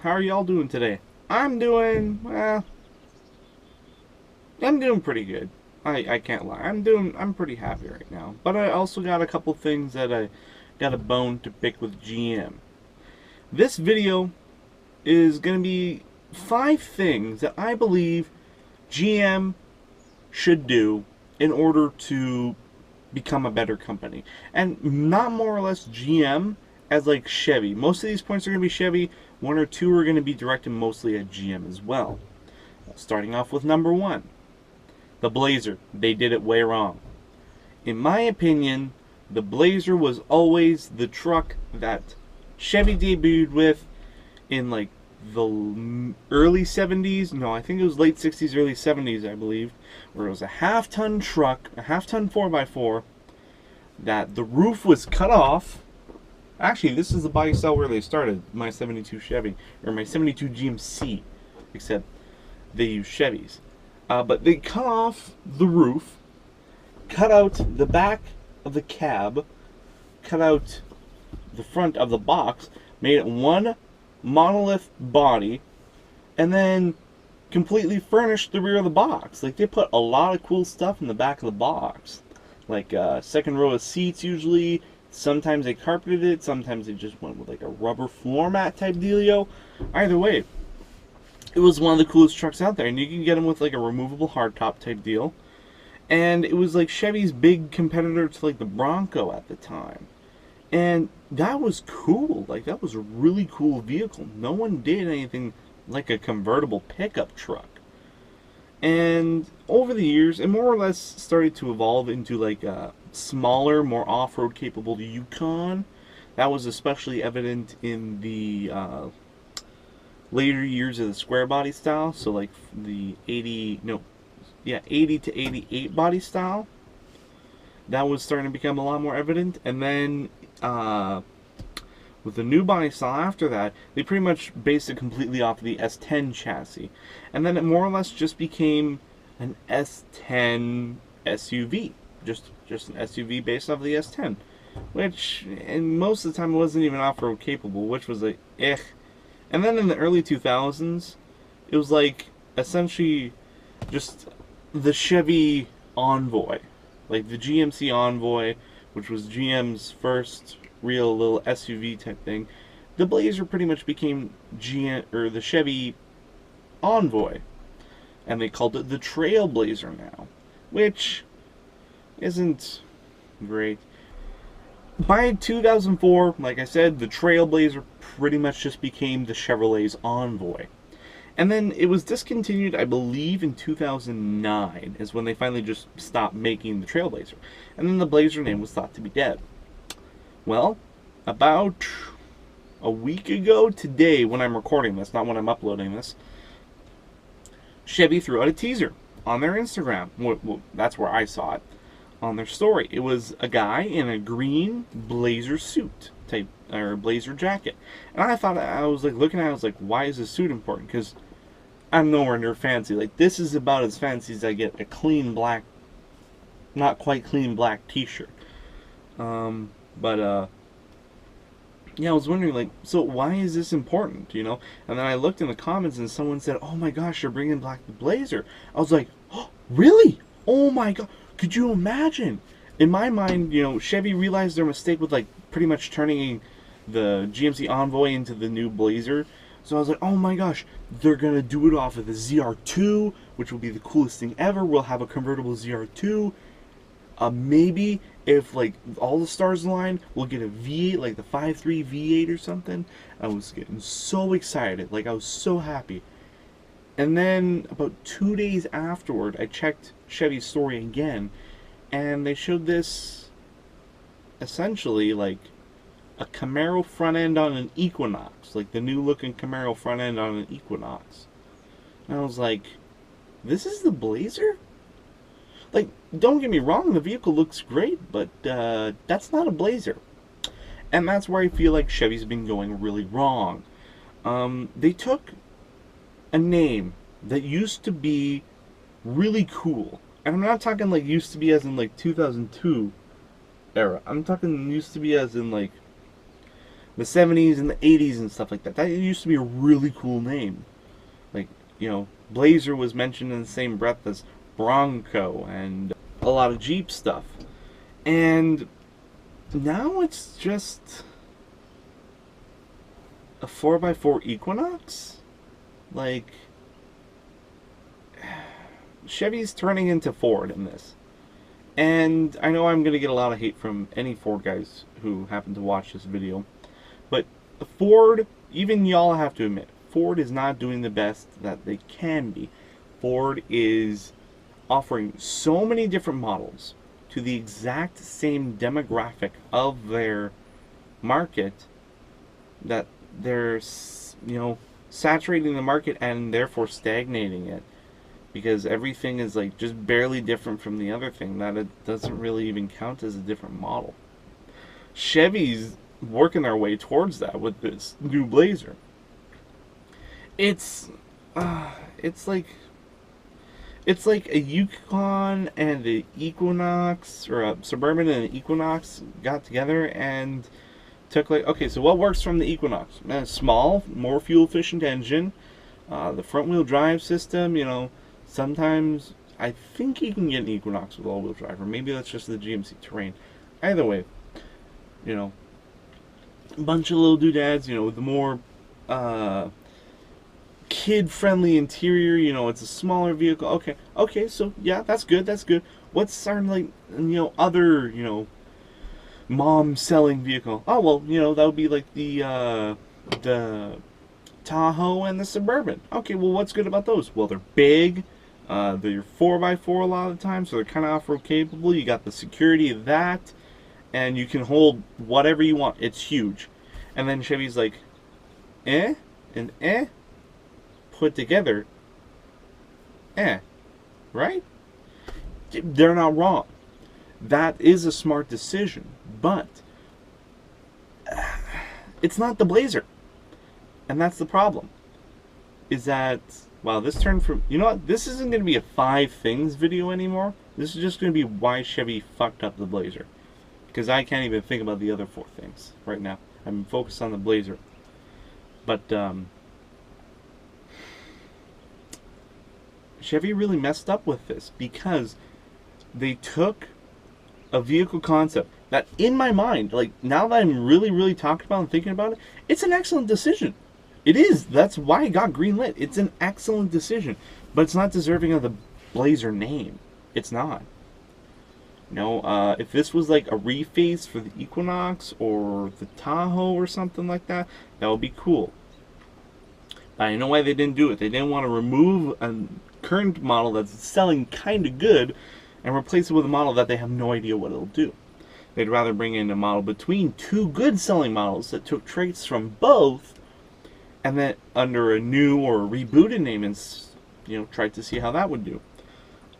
How are y'all doing today? I'm doing, well, I'm doing pretty good. I can't lie. I'm pretty happy right now. But I also got a couple things that I got a bone to pick with GM. This video is going to be 5 things that I believe GM should do in order to become a better company. And not more or less GM as like Chevy. Most of these points are going to be Chevy. 1 or 2 are going to be directed mostly at GM as well. Starting off with number 1. The Blazer. They did it way wrong. In my opinion, the Blazer was always the truck that Chevy debuted with in like the early 70s. No, I think it was late 60s, early 70s, I believe. Where it was a half-ton truck, a half-ton 4x4, that the roof was cut off. Actually, this is the body style where they started, my 72 Chevy, or my 72 GMC, except they use Chevys. But they cut off the roof, cut out the back of the cab, cut out the front of the box, made it one monolith body, and then completely furnished the rear of the box. Like, they put a lot of cool stuff in the back of the box. Like, second row of seats usually. Sometimes they carpeted it, sometimes they just went with like a rubber floor mat type dealio. Either way, it was one of the coolest trucks out there, and you can get them with like a removable hardtop type deal. And it was like Chevy's big competitor to like the Bronco at the time. And that was cool. Like, that was a really cool vehicle. No one did anything like a convertible pickup truck. And over the years, it more or less started to evolve into like a smaller, more off-road capable Yukon. That was especially evident in the later years of the square body style. So like the 80 to 88 body style. That was starting to become a lot more evident. And then with the new body style after that, they pretty much based it completely off of the S10 chassis. And then it more or less just became an S10 SUV. Just an SUV based off of the S10. Which, and most of the time, it wasn't even off-road capable, which was like, eh. And then in the early 2000s, it was like, essentially, just the Chevy Envoy. Like the GMC Envoy, which was GM's first real little SUV type thing. The Blazer pretty much became the Chevy Envoy, and they called it the Trailblazer now, which isn't great. By 2004, like I said, the Trailblazer pretty much just became the Chevrolet's Envoy. And then it was discontinued, I believe, in 2009, is when they finally just stopped making the Trailblazer. And then the Blazer name was thought to be dead. Well, about a week ago today, when I'm recording this, not when I'm uploading this, Chevy threw out a teaser on their Instagram. Well, that's where I saw it, on their story. It was a guy in a green blazer suit type, or blazer jacket. And I thought, I was like looking at it, I was like, why is this suit important? Because I'm nowhere near fancy. Like, this is about as fancy as I get a clean black, not quite clean black t-shirt. Yeah, I was wondering, like, so why is this important, you know? And then I looked in the comments and someone said, oh my gosh, you're bringing back the Blazer. I was like, oh, really? Oh my god, could you imagine? In my mind, you know, Chevy realized their mistake with, like, pretty much turning the GMC Envoy into the new Blazer. So I was like, oh my gosh, they're gonna do it off of the ZR2, which will be the coolest thing ever. We'll have a convertible ZR2. Maybe if like all the stars align, we'll get a V8, like the 5.3 V8 or something. I was getting so excited, like I was so happy. And then about 2 days afterward, I checked Chevy's story again, and they showed this essentially like a Camaro front end on an Equinox, like the new looking Camaro front end on an Equinox. And I was like, this is the Blazer? Like, don't get me wrong, the vehicle looks great, but that's not a Blazer. And that's where I feel like Chevy's been going really wrong. They took a name that used to be really cool. And I'm not talking like used to be as in like 2002 era. I'm talking used to be as in like the 70s and the 80s and stuff like that. That used to be a really cool name. Like, you know, Blazer was mentioned in the same breath as Bronco and a lot of Jeep stuff. And now it's just a 4x4 Equinox? Like, Chevy's turning into Ford in this. And I know I'm going to get a lot of hate from any Ford guys who happen to watch this video. But Ford, even y'all have to admit, Ford is not doing the best that they can be. Ford is offering so many different models to the exact same demographic of their market that they're, you know, saturating the market and therefore stagnating it, because everything is like just barely different from the other thing, that it doesn't really even count as a different model. Chevy's working their way towards that with this new Blazer. It's like a Yukon and an Equinox, or a Suburban and an Equinox got together and took like, okay, so what works from the Equinox? Small, more fuel efficient engine, the front wheel drive system, you know, sometimes I think you can get an Equinox with all wheel drive, or maybe that's just the GMC Terrain. Either way, you know, a bunch of little doodads, you know, with the more kid-friendly interior, you know, it's a smaller vehicle. Okay, so yeah, that's good. What's our, like, you know, other, you know, mom-selling vehicle? Oh, well, you know, that would be like the Tahoe and the Suburban. Okay, well, what's good about those? Well, they're big. They're 4x4 a lot of the time, so they're kind of off-road capable. You got the security of that, and you can hold whatever you want. It's huge. And then Chevy's like, and put together, right? They're not wrong. That is a smart decision, but it's not the Blazer. And that's the problem. Is that, wow, this turned from, you know what, this isn't going to be a 5 things video anymore. This is just going to be why Chevy fucked up the Blazer. Because I can't even think about the other 4 things right now. I'm focused on the Blazer. But, Chevy really messed up with this, because they took a vehicle concept that, in my mind, like, now that I'm really talking about and thinking about it, it's an excellent decision. It is. That's why it got greenlit. It's an excellent decision. But it's not deserving of the Blazer name. It's not. You know, if this was like a reface for the Equinox or the Tahoe or something like that, that would be cool. But I know why they didn't do it. They didn't want to remove a current model that's selling kind of good and replace it with a model that they have no idea what it'll do. They'd rather bring in a model between 2 good selling models that took traits from both, and then under a new or rebooted name, and, you know, tried to see how that would do.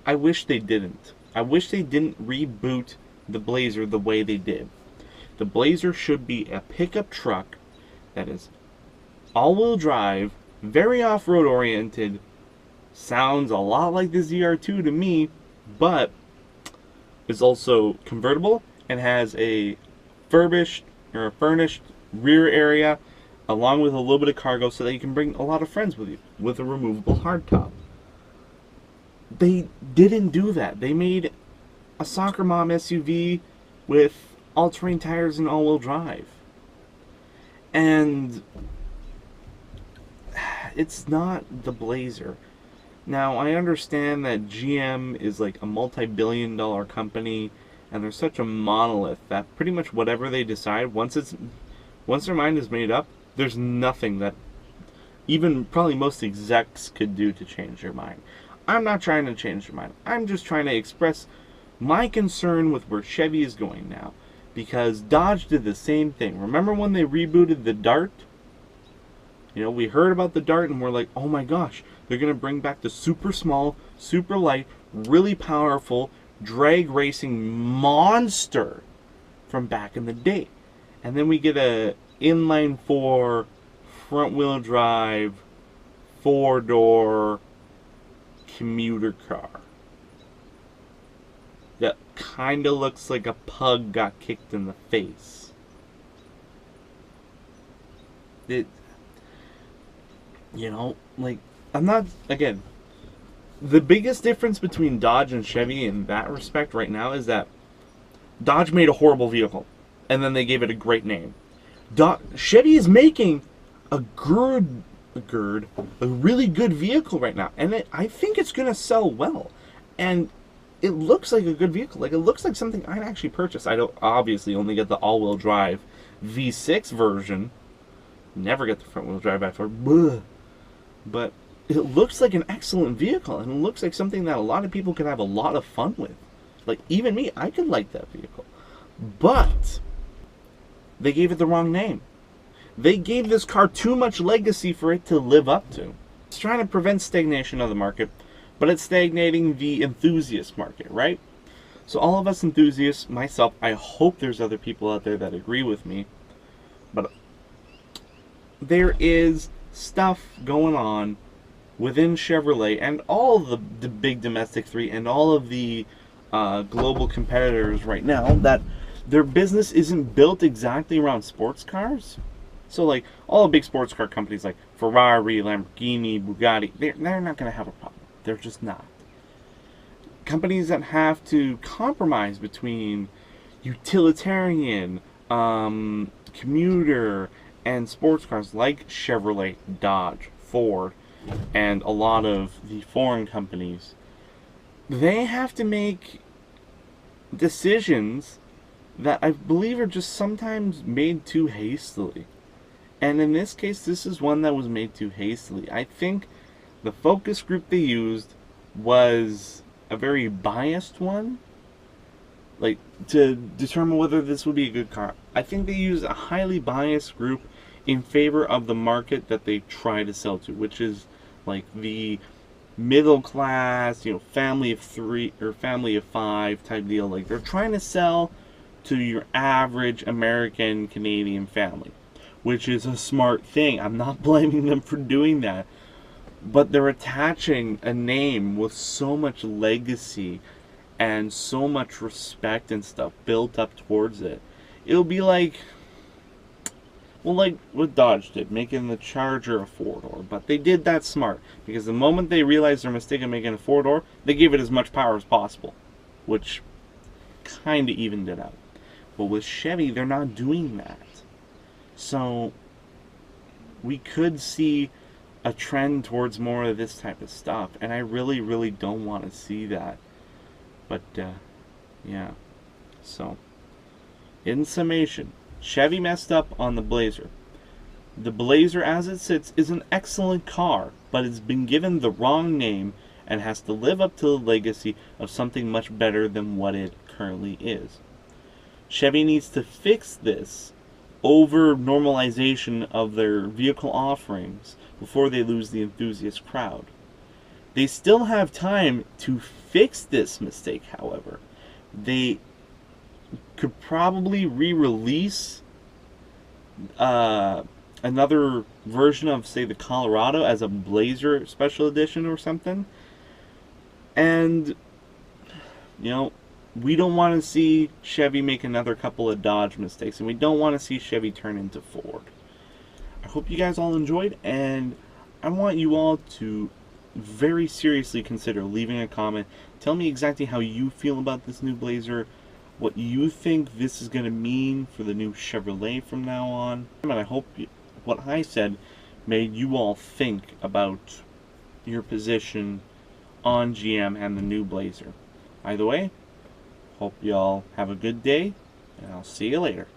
I wish they didn't. I wish they didn't reboot the Blazer the way they did. The Blazer should be a pickup truck that is all-wheel drive, very off-road oriented, sounds a lot like the ZR2 to me, but is also convertible and has a furnished rear area, along with a little bit of cargo, so that you can bring a lot of friends with you, with a removable hardtop. They didn't do that. They made a soccer mom SUV with all-terrain tires and all-wheel drive. And it's not the Blazer. Now, I understand that GM is like a multi-billion-dollar company, and they're such a monolith that pretty much whatever they decide, once their mind is made up, there's nothing that even probably most execs could do to change their mind. I'm not trying to change their mind. I'm just trying to express my concern with where Chevy is going now. Because Dodge did the same thing. Remember when they rebooted the Dart? You know, we heard about the Dart and we're like, oh my gosh, they're going to bring back the super small, super light, really powerful, drag racing monster from back in the day. And then we get a inline 4, front wheel drive, 4-door commuter car that kind of looks like a pug got kicked in the face. you know, like, I'm not, again, the biggest difference between Dodge and Chevy in that respect right now is that Dodge made a horrible vehicle, and then they gave it a great name. Chevy is making a really good vehicle right now, and I think it's going to sell well. And it looks like a good vehicle. Like, it looks like something I'd actually purchase. I don't obviously only get the all-wheel drive V6 version. Never get the front-wheel drive after. But it looks like an excellent vehicle, and it looks like something that a lot of people could have a lot of fun with. Like, even me, I could like that vehicle. But they gave it the wrong name. They gave this car too much legacy for it to live up to. It's trying to prevent stagnation of the market, but it's stagnating the enthusiast market, right? So all of us enthusiasts, myself, I hope there's other people out there that agree with me, but there is stuff going on within Chevrolet and all of the big domestic three and all of the global competitors right now that their business isn't built exactly around sports cars. So, like, all the big sports car companies like Ferrari, Lamborghini, Bugatti, they're not going to have a problem. They're just not. Companies that have to compromise between utilitarian, commuter, and sports cars like Chevrolet, Dodge, Ford, and a lot of the foreign companies, they have to make decisions that I believe are just sometimes made too hastily. And in this case, this is one that was made too hastily. I think the focus group they used was a very biased one, like, to determine whether this would be a good car. I think they used a highly biased group in favor of the market that they try to sell to, which is like the middle class, you know, family of 3 or family of 5 type deal. Like, they're trying to sell to your average American Canadian family, which is a smart thing. I'm not blaming them for doing that. But they're attaching a name with so much legacy and so much respect and stuff built up towards it. It'll be like, well, like what Dodge did, making the Charger a 4-door. But they did that smart, because the moment they realized their mistake of making a 4-door, they gave it as much power as possible, which kind of evened it out. But with Chevy, they're not doing that. So we could see a trend towards more of this type of stuff, and I really, really don't want to see that. But yeah. So in summation, Chevy messed up on the Blazer. The Blazer as it sits is an excellent car, but it's been given the wrong name and has to live up to the legacy of something much better than what it currently is. Chevy needs to fix this over normalization of their vehicle offerings before they lose the enthusiast crowd. They still have time to fix this mistake, however. They could probably re-release another version of, say, the Colorado as a Blazer special edition or something. And, you know, we don't want to see Chevy make another couple of Dodge mistakes, and we don't want to see Chevy turn into Ford. I hope you guys all enjoyed, and I want you all to very seriously consider leaving a comment. Tell me exactly how you feel about this new Blazer, what you think this is going to mean for the new Chevrolet from now on. And I hope what I said made you all think about your position on GM and the new Blazer. Either way, hope y'all have a good day, and I'll see you later.